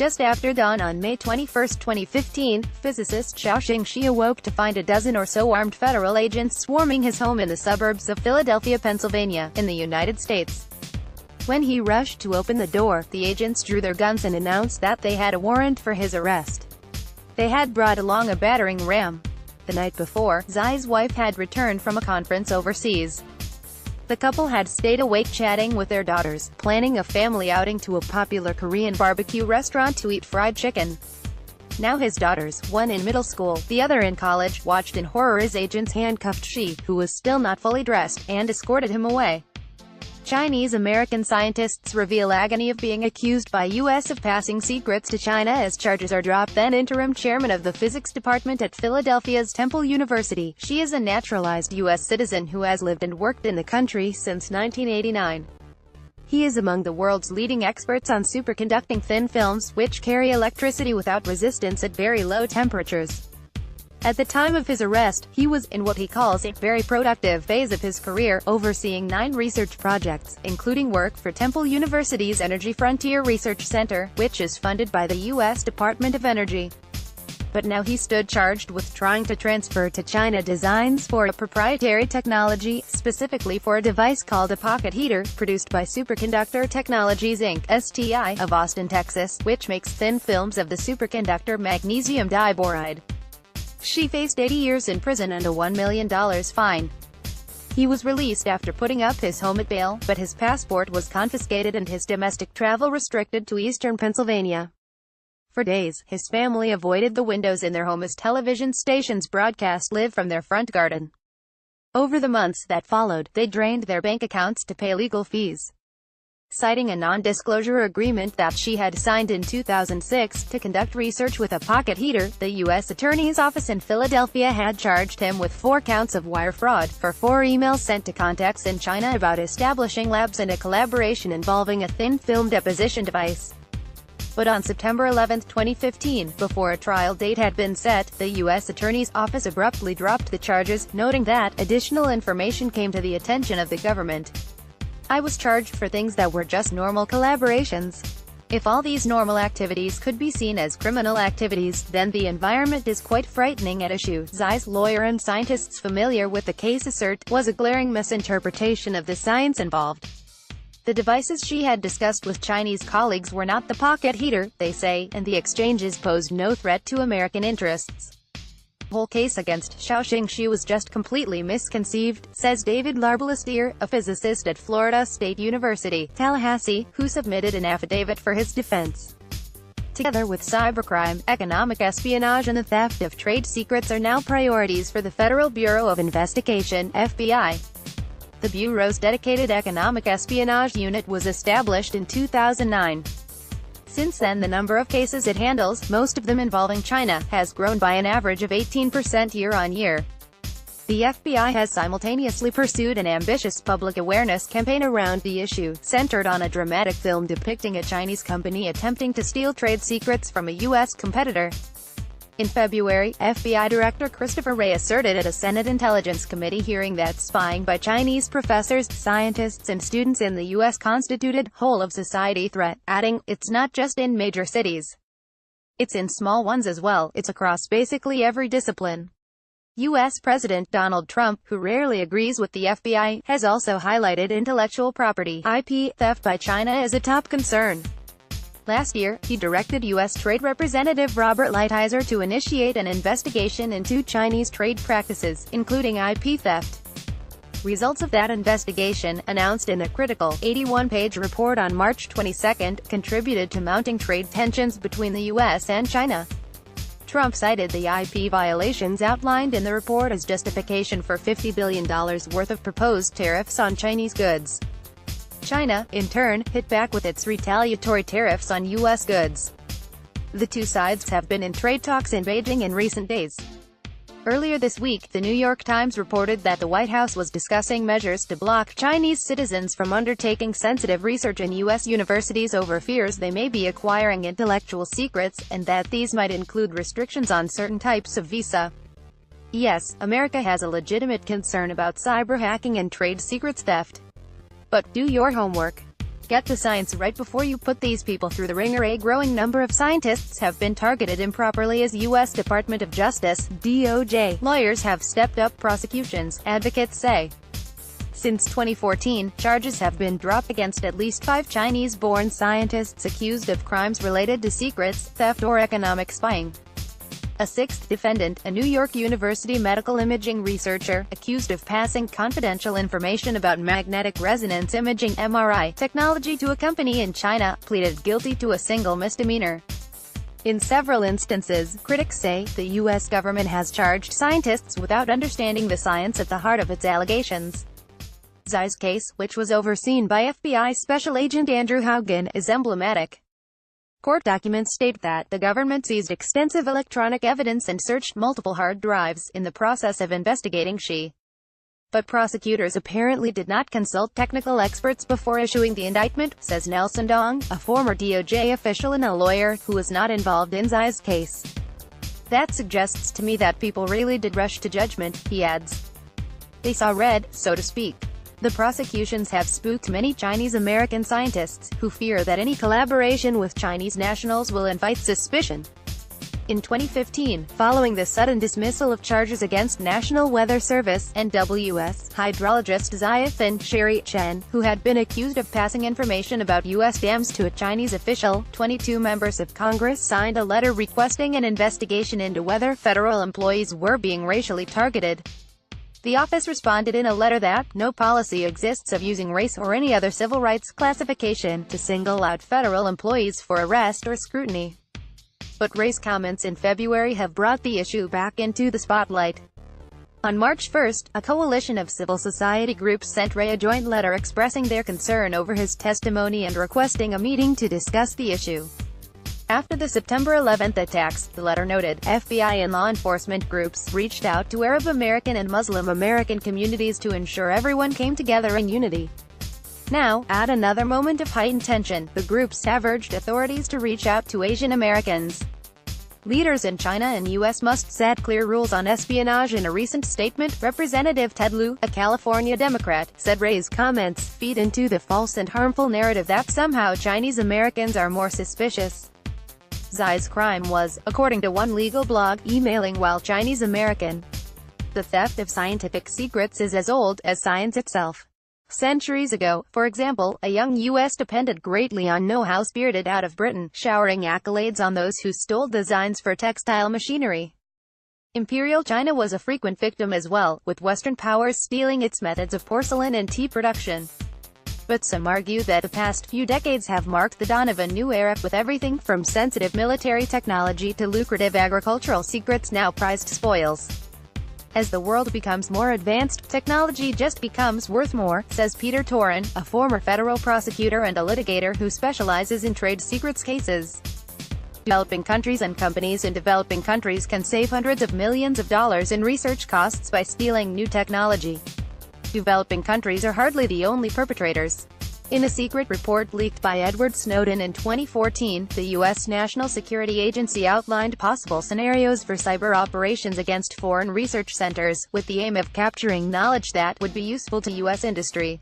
Just after dawn on May 21, 2015, physicist Xiaoxing Xi awoke to find a dozen or so armed federal agents swarming his home in the suburbs of Philadelphia, Pennsylvania, in the United States. When he rushed to open the door, the agents drew their guns and announced that they had a warrant for his arrest. They had brought along a battering ram. The night before, Xi's wife had returned from a conference overseas. The couple had stayed awake chatting with their daughters, planning a family outing to a popular Korean barbecue restaurant to eat fried chicken. Now his daughters, one in middle school, the other in college, watched in horror as agents handcuffed Xi, who was still not fully dressed, and escorted him away. Chinese-American scientists reveal agony of being accused by U.S. of passing secrets to China as charges are dropped. Then interim chairman of the physics department at Philadelphia's Temple University, Xi is a naturalized U.S. citizen who has lived and worked in the country since 1989. He is among the world's leading experts on superconducting thin films, which carry electricity without resistance at very low temperatures. At the time of his arrest, he was in what he calls a very productive phase of his career, overseeing 9 research projects, including work for Temple University's Energy Frontier Research Center, which is funded by the U.S. Department of Energy. But now he stood charged with trying to transfer to China designs for a proprietary technology, specifically for a device called a pocket heater, produced by Superconductor Technologies Inc. (STI) of Austin, Texas, which makes thin films of the superconductor magnesium diboride. Xi faced 80 years in prison and a $1 million fine. He was released after putting up his home at bail, but his passport was confiscated and his domestic travel restricted to eastern Pennsylvania. For days, his family avoided the windows in their home as television stations broadcast live from their front garden. Over the months that followed, they drained their bank accounts to pay legal fees. Citing a non-disclosure agreement that Xi had signed in 2006 to conduct research with a pocket heater, the U.S. Attorney's Office in Philadelphia had charged him with 4 counts of wire fraud for 4 emails sent to contacts in China about establishing labs and a collaboration involving a thin film deposition device. But on September 11, 2015, before a trial date had been set, the U.S. Attorney's Office abruptly dropped the charges, noting that additional information came to the attention of the government. I was charged for things that were just normal collaborations. If all these normal activities could be seen as criminal activities, then the environment is quite frightening at issue. Xi's lawyer and scientists familiar with the case assert, was a glaring misinterpretation of the science involved. The devices Xi had discussed with Chinese colleagues were not the pocket heater, they say, and the exchanges posed no threat to American interests. The whole case against Xiaoxing Xi was just completely misconceived, says David Larbalestier, a physicist at Florida State University, Tallahassee, who submitted an affidavit for his defense. Together with cybercrime, economic espionage and the theft of trade secrets are now priorities for the Federal Bureau of Investigation, FBI. The Bureau's dedicated economic espionage unit was established in 2009. Since then, the number of cases it handles, most of them involving China, has grown by an average of 18% year-on-year. The FBI has simultaneously pursued an ambitious public awareness campaign around the issue, centered on a dramatic film depicting a Chinese company attempting to steal trade secrets from a U.S. competitor. In February, FBI Director Christopher Wray asserted at a Senate Intelligence Committee hearing that spying by Chinese professors, scientists and students in the U.S. constituted whole-of-society threat, adding, "It's not just in major cities. It's in small ones as well, it's across basically every discipline." U.S. President Donald Trump, who rarely agrees with the FBI, has also highlighted intellectual property (IP) theft by China as a top concern. Last year, he directed U.S. Trade Representative Robert Lighthizer to initiate an investigation into Chinese trade practices, including IP theft. Results of that investigation, announced in a critical, 81-page report on March 22, contributed to mounting trade tensions between the U.S. and China. Trump cited the IP violations outlined in the report as justification for $50 billion worth of proposed tariffs on Chinese goods. China, in turn, hit back with its retaliatory tariffs on U.S. goods. The two sides have been in trade talks in Beijing in recent days. Earlier this week, the New York Times reported that the White House was discussing measures to block Chinese citizens from undertaking sensitive research in U.S. universities over fears they may be acquiring intellectual secrets, and that these might include restrictions on certain types of visa. Yes, America has a legitimate concern about cyber hacking and trade secrets theft. But do your homework. Get the science right before you put these people through the ringer. A growing number of scientists have been targeted improperly as U.S. Department of Justice, DOJ, lawyers have stepped up prosecutions, advocates say. Since 2014, charges have been dropped against at least 5 Chinese-born scientists accused of crimes related to secrets, theft or economic spying. A sixth defendant, a New York University medical imaging researcher, accused of passing confidential information about magnetic resonance imaging (MRI) technology to a company in China, pleaded guilty to a single misdemeanor. In several instances, critics say, the U.S. government has charged scientists without understanding the science at the heart of its allegations. Xi's case, which was overseen by FBI Special Agent Andrew Haugen, is emblematic. Court documents state that the government seized extensive electronic evidence and searched multiple hard drives in the process of investigating Xi. But prosecutors apparently did not consult technical experts before issuing the indictment, says Nelson Dong, a former DOJ official and a lawyer, who was not involved in Xi's case. That suggests to me that people really did rush to judgment, he adds. They saw red, so to speak. The prosecutions have spooked many Chinese-American scientists, who fear that any collaboration with Chinese nationals will invite suspicion. In 2015, following the sudden dismissal of charges against National Weather Service, NWS, hydrologist Xiaoxing Xi, who had been accused of passing information about U.S. dams to a Chinese official, 22 members of Congress signed a letter requesting an investigation into whether federal employees were being racially targeted. The office responded in a letter that, no policy exists of using race or any other civil rights classification to single out federal employees for arrest or scrutiny. But race comments in February have brought the issue back into the spotlight. On March 1, a coalition of civil society groups sent Xi a joint letter expressing their concern over his testimony and requesting a meeting to discuss the issue. After the September 11 attacks, the letter noted, FBI and law enforcement groups reached out to Arab American and Muslim American communities to ensure everyone came together in unity. Now, at another moment of heightened tension, the groups have urged authorities to reach out to Asian Americans. Leaders in China and U.S. must set clear rules on espionage. In a recent statement, Representative Ted Lieu, a California Democrat, said Xi's comments feed into the false and harmful narrative that somehow Chinese Americans are more suspicious. Xi's crime was, according to one legal blog, emailing while Chinese American. The theft of scientific secrets is as old as science itself. Centuries ago, for example, a young U.S. depended greatly on know-how spirited out of Britain, showering accolades on those who stole designs for textile machinery. Imperial China was a frequent victim as well, with Western powers stealing its methods of porcelain and tea production. But some argue that the past few decades have marked the dawn of a new era, with everything from sensitive military technology to lucrative agricultural secrets now prized spoils. As the world becomes more advanced, technology just becomes worth more, says Peter Toren, a former federal prosecutor and a litigator who specializes in trade secrets cases. Developing countries and companies in developing countries can save hundreds of millions of dollars in research costs by stealing new technology. Developing countries are hardly the only perpetrators. In a secret report leaked by Edward Snowden in 2014, the U.S. National Security Agency outlined possible scenarios for cyber operations against foreign research centers, with the aim of capturing knowledge that would be useful to U.S. industry.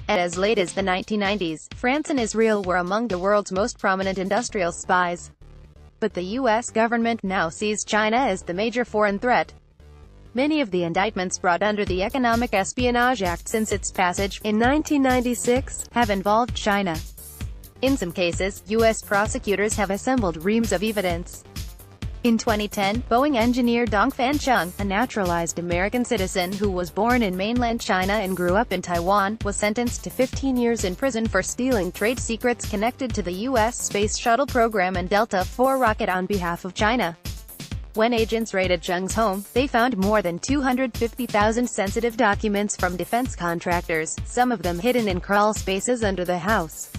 As late as the 1990s, France and Israel were among the world's most prominent industrial spies. But the U.S. government now sees China as the major foreign threat. Many of the indictments brought under the Economic Espionage Act since its passage, in 1996, have involved China. In some cases, U.S. prosecutors have assembled reams of evidence. In 2010, Boeing engineer Dongfan Chung, a naturalized American citizen who was born in mainland China and grew up in Taiwan, was sentenced to 15 years in prison for stealing trade secrets connected to the U.S. Space Shuttle program and Delta IV rocket on behalf of China. When agents raided Chung's home, they found more than 250,000 sensitive documents from defense contractors, some of them hidden in crawl spaces under the house.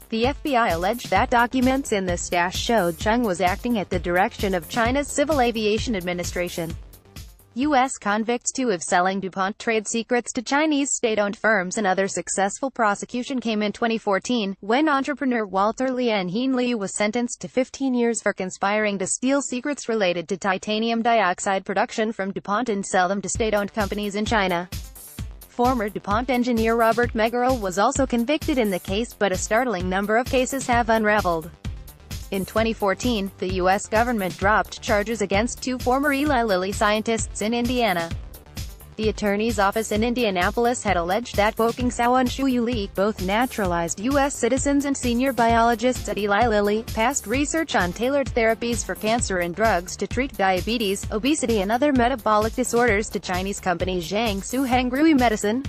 The FBI alleged that documents in the stash showed Chung was acting at the direction of China's Civil Aviation Administration. U.S. convicts too of selling DuPont trade secrets to Chinese state-owned firms. Another successful prosecution came in 2014, when entrepreneur Walter Lien Hien Liu was sentenced to 15 years for conspiring to steal secrets related to titanium dioxide production from DuPont and sell them to state-owned companies in China. Former DuPont engineer Robert Megarel was also convicted in the case, but a startling number of cases have unraveled. In 2014, the U.S. government dropped charges against two former Eli Lilly scientists in Indiana. The attorney's office in Indianapolis had alleged that Xiaoxing Xi, both naturalized U.S. citizens and senior biologists at Eli Lilly, passed research on tailored therapies for cancer and drugs to treat diabetes, obesity and other metabolic disorders to Chinese company Xiaoxing Medicine.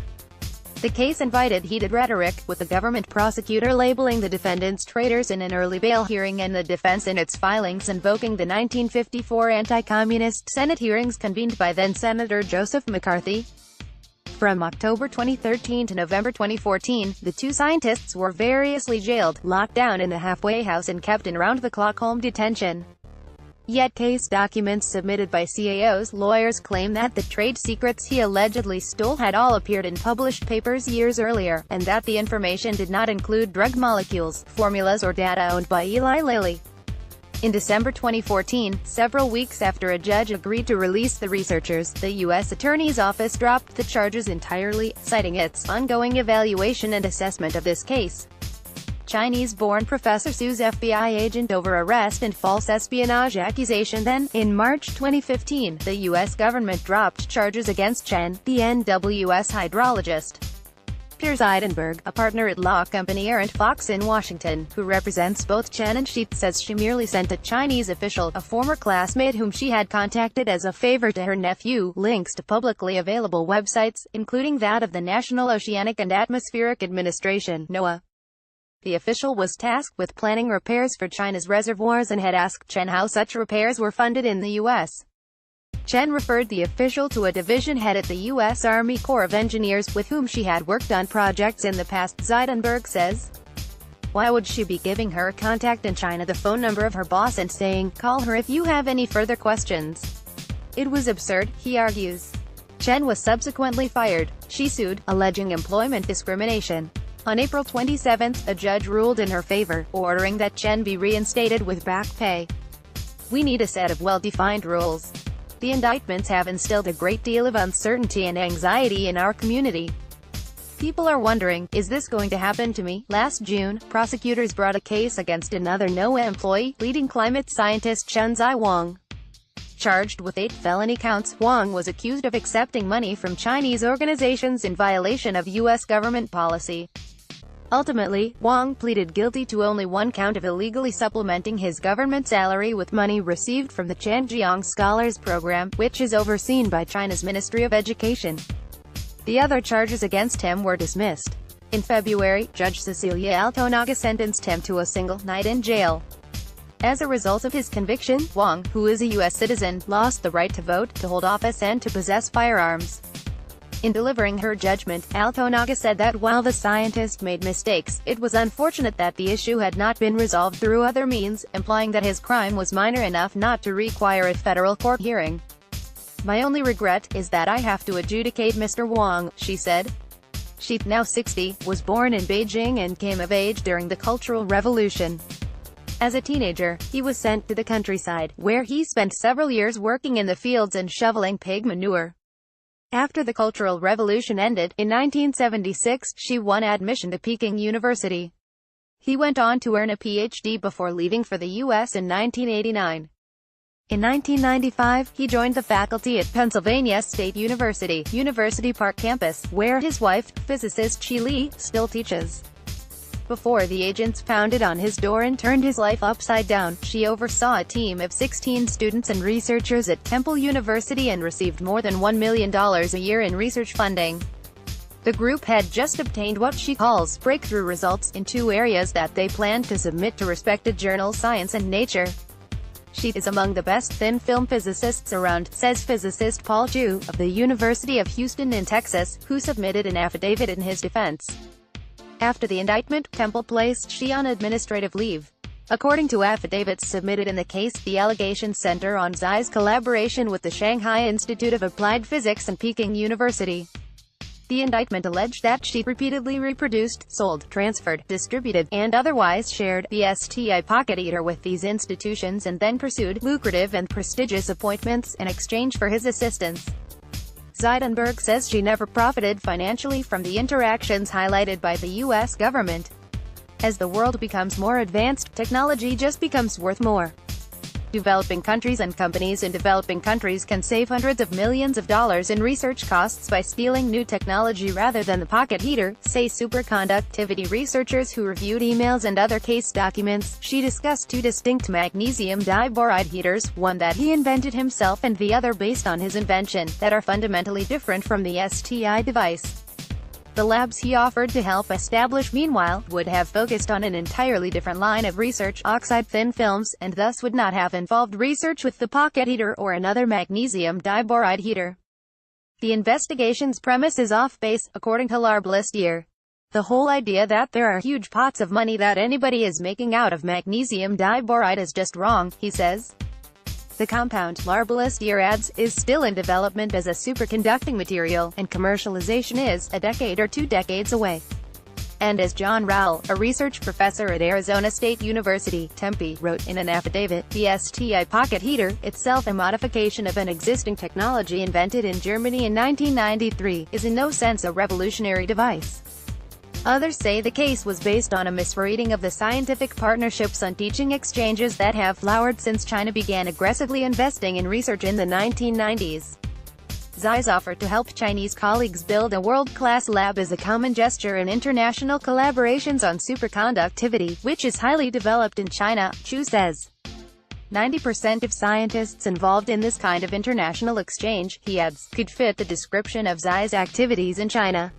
The case invited heated rhetoric, with the government prosecutor labeling the defendants traitors in an early bail hearing and the defense in its filings invoking the 1954 anti-communist Senate hearings convened by then-Senator Joseph McCarthy. From October 2013 to November 2014, the two scientists were variously jailed, locked down in a halfway house and kept in round-the-clock home detention. Yet case documents submitted by CAO's lawyers claim that the trade secrets he allegedly stole had all appeared in published papers years earlier, and that the information did not include drug molecules, formulas or data owned by Eli Lilly. In December 2014, several weeks after a judge agreed to release the researchers, the U.S. Attorney's Office dropped the charges entirely, citing its ongoing evaluation and assessment of this case. Chinese-born Professor sues FBI agent over arrest and false espionage accusation. Then, in March 2015, the U.S. government dropped charges against Chen, the NWS hydrologist. Piers Eidenberg, a partner at law company Arent Fox in Washington, who represents both Chen and Xi, says she merely sent a Chinese official, a former classmate whom she had contacted as a favor to her nephew, links to publicly available websites, including that of the National Oceanic and Atmospheric Administration (NOAA). The official was tasked with planning repairs for China's reservoirs and had asked Chen how such repairs were funded in the U.S. Chen referred the official to a division head at the U.S. Army Corps of Engineers, with whom she had worked on projects in the past. Zeidenberg says. Why would she be giving her contact in China the phone number of her boss and saying, "Call her if you have any further questions"? It was absurd, he argues. Chen was subsequently fired. She sued, alleging employment discrimination. On April 27, a judge ruled in her favor, ordering that Chen be reinstated with back pay. We need a set of well-defined rules. The indictments have instilled a great deal of uncertainty and anxiety in our community. People are wondering, is this going to happen to me? Last June, prosecutors brought a case against another NOAA employee, leading climate scientist Chen Zhiwang. Charged with 8 felony counts, Wang was accused of accepting money from Chinese organizations in violation of U.S. government policy. Ultimately, Wang pleaded guilty to only one count of illegally supplementing his government salary with money received from the Zhanjiang Scholars Program, which is overseen by China's Ministry of Education. The other charges against him were dismissed. In February, Judge Cecilia Altonaga sentenced him to a single night in jail. As a result of his conviction, Wang, who is a U.S. citizen, lost the right to vote, to hold office and to possess firearms. In delivering her judgment, Altonaga said that while the scientist made mistakes, it was unfortunate that the issue had not been resolved through other means, implying that his crime was minor enough not to require a federal court hearing. My only regret is that I have to adjudicate Mr. Wang, she said. Xi, now 60, was born in Beijing and came of age during the Cultural Revolution. As a teenager, he was sent to the countryside, where he spent several years working in the fields and shoveling pig manure. After the Cultural Revolution ended, in 1976, Xi won admission to Peking University. He went on to earn a PhD before leaving for the U.S. in 1989. In 1995, he joined the faculty at Pennsylvania State University, University Park campus, where his wife, physicist Xi Li, still teaches. Before the agents pounded on his door and turned his life upside down, Xi oversaw a team of 16 students and researchers at Temple University and received more than $1 million a year in research funding. The group had just obtained what she calls breakthrough results in 2 areas that they planned to submit to respected journals Science and Nature. Xi is among the best thin-film physicists around, says physicist Paul Zhu, of the University of Houston in Texas, who submitted an affidavit in his defense. After the indictment, Temple placed Xi on administrative leave. According to affidavits submitted in the case, the allegations center on Xi's collaboration with the Shanghai Institute of Applied Physics and Peking University. The indictment alleged that Xi repeatedly reproduced, sold, transferred, distributed, and otherwise shared the STI pocket eater with these institutions and then pursued lucrative and prestigious appointments in exchange for his assistance. Zeidenberg says she never profited financially from the interactions highlighted by the U.S. government. As the world becomes more advanced, technology just becomes worth more. Developing countries and companies in developing countries can save hundreds of millions of dollars in research costs by stealing new technology rather than the pocket heater, say superconductivity researchers who reviewed emails and other case documents. She discussed two distinct magnesium diboride heaters, one that he invented himself and the other based on his invention, that are fundamentally different from the STI device. The labs he offered to help establish, meanwhile, would have focused on an entirely different line of research, oxide-thin films, and thus would not have involved research with the pocket heater or another magnesium diboride heater. The investigation's premise is off base, according to Larbelistier. The whole idea that there are huge pots of money that anybody is making out of magnesium diboride is just wrong, he says. The compound, Larbelistier adds, is still in development as a superconducting material, and commercialization is a decade or 2 decades away. And as John Rowell, a research professor at Arizona State University, Tempe, wrote in an affidavit, the STI pocket heater, itself a modification of an existing technology invented in Germany in 1993, is in no sense a revolutionary device. Others say the case was based on a misreading of the scientific partnerships on teaching exchanges that have flowered since China began aggressively investing in research in the 1990s. Xi's offer to help Chinese colleagues build a world-class lab is a common gesture in international collaborations on superconductivity, which is highly developed in China, Chu says. 90% of scientists involved in this kind of international exchange, he adds, could fit the description of Xi's activities in China.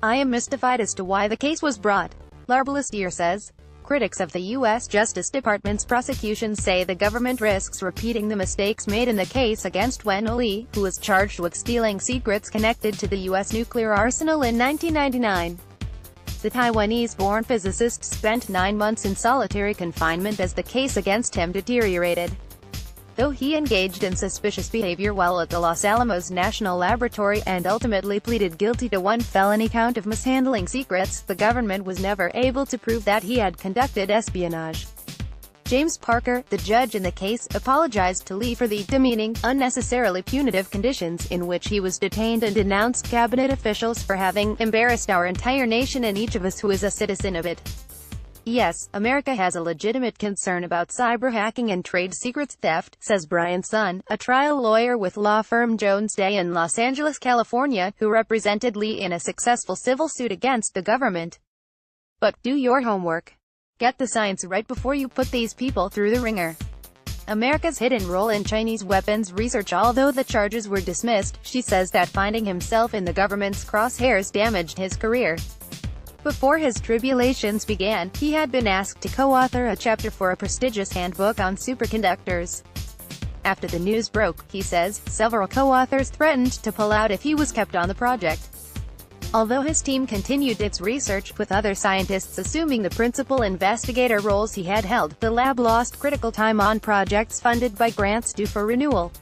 I am mystified as to why the case was brought, Larbelistier says. Critics of the U.S. Justice Department's prosecution say the government risks repeating the mistakes made in the case against Wen Li, who was charged with stealing secrets connected to the U.S. nuclear arsenal in 1999. The Taiwanese-born physicist spent 9 months in solitary confinement as the case against him deteriorated. Though he engaged in suspicious behavior while at the Los Alamos National Laboratory, and ultimately pleaded guilty to 1 felony count of mishandling secrets, the government was never able to prove that he had conducted espionage. James Parker, the judge in the case, apologized to Li for the demeaning, unnecessarily punitive conditions in which he was detained and denounced cabinet officials for having embarrassed our entire nation and each of us who is a citizen of it. Yes, America has a legitimate concern about cyber hacking and trade secrets theft, says Brian Sun, a trial lawyer with law firm Jones Day in Los Angeles, California, who represented Li in a successful civil suit against the government. But do your homework. Get the science right before you put these people through the ringer. America's hidden role in Chinese weapons research. Although the charges were dismissed, she says that finding himself in the government's crosshairs damaged his career. Before his tribulations began, he had been asked to co-author a chapter for a prestigious handbook on superconductors. After the news broke, he says, several co-authors threatened to pull out if he was kept on the project. Although his team continued its research, with other scientists assuming the principal investigator roles he had held, the lab lost critical time on projects funded by grants due for renewal.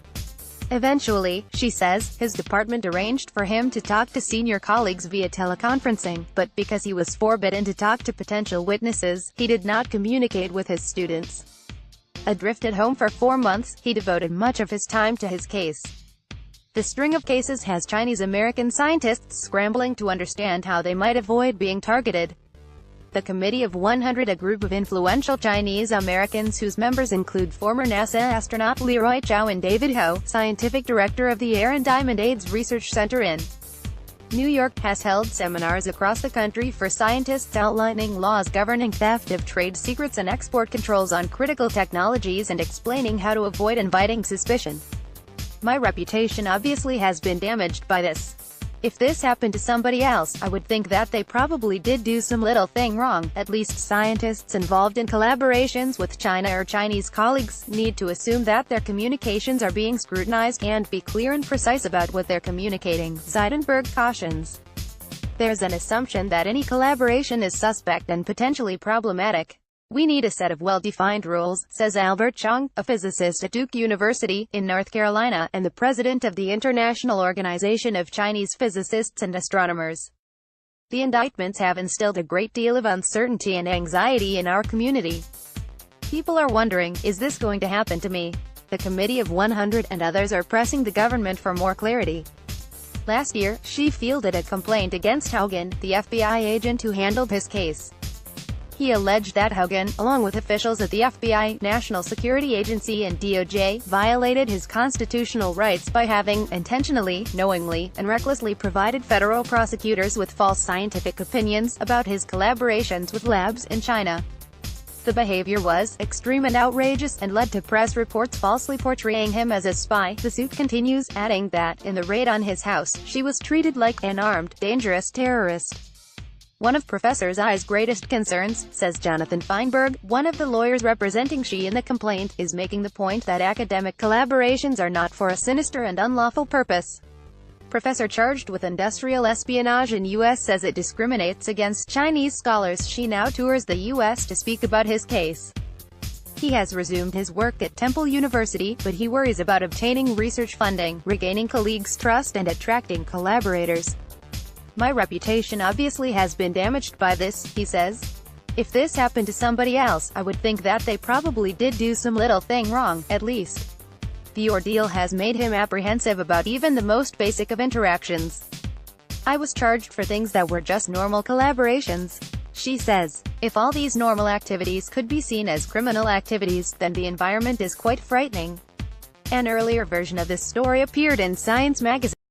Eventually, she says, his department arranged for him to talk to senior colleagues via teleconferencing, but because he was forbidden to talk to potential witnesses, he did not communicate with his students. Adrift at home for 4 months, he devoted much of his time to his case. The string of cases has Chinese-American scientists scrambling to understand how they might avoid being targeted. The Committee of 100, a group of influential Chinese Americans whose members include former NASA astronaut Leroy Chiao and David Ho, scientific director of the Air and Diamond AIDS Research Center in New York, has held seminars across the country for scientists outlining laws governing theft of trade secrets and export controls on critical technologies and explaining how to avoid inviting suspicion. My reputation obviously has been damaged by this. If this happened to somebody else, I would think that they probably did do some little thing wrong. At least scientists involved in collaborations with China or Chinese colleagues need to assume that their communications are being scrutinized, and be clear and precise about what they're communicating, Zeidenberg cautions. There's an assumption that any collaboration is suspect and potentially problematic. We need a set of well-defined rules, says Albert Chong, a physicist at Duke University, in North Carolina, and the president of the International Organization of Chinese Physicists and Astronomers. The indictments have instilled a great deal of uncertainty and anxiety in our community. People are wondering, is this going to happen to me? The Committee of 100 and others are pressing the government for more clarity. Last year, Xi fielded a complaint against Haugen, the FBI agent who handled his case. He alleged that Haugen, along with officials at the FBI, National Security Agency and DOJ, violated his constitutional rights by having, intentionally, knowingly, and recklessly provided federal prosecutors with false scientific opinions about his collaborations with labs in China. The behavior was extreme and outrageous, and led to press reports falsely portraying him as a spy. The suit continues, adding that, in the raid on his house, Xi was treated like an armed, dangerous terrorist. One of Professor Xi's greatest concerns, says Jonathan Feinberg, one of the lawyers representing Xi in the complaint, is making the point that academic collaborations are not for a sinister and unlawful purpose. Professor charged with industrial espionage in U.S. says it discriminates against Chinese scholars. Xi now tours the U.S. to speak about his case. He has resumed his work at Temple University, but he worries about obtaining research funding, regaining colleagues' trust and attracting collaborators. My reputation obviously has been damaged by this, he says. If this happened to somebody else, I would think that they probably did do some little thing wrong, at least. The ordeal has made him apprehensive about even the most basic of interactions. I was charged for things that were just normal collaborations. Xi says, if all these normal activities could be seen as criminal activities, then the environment is quite frightening. An earlier version of this story appeared in Science magazine.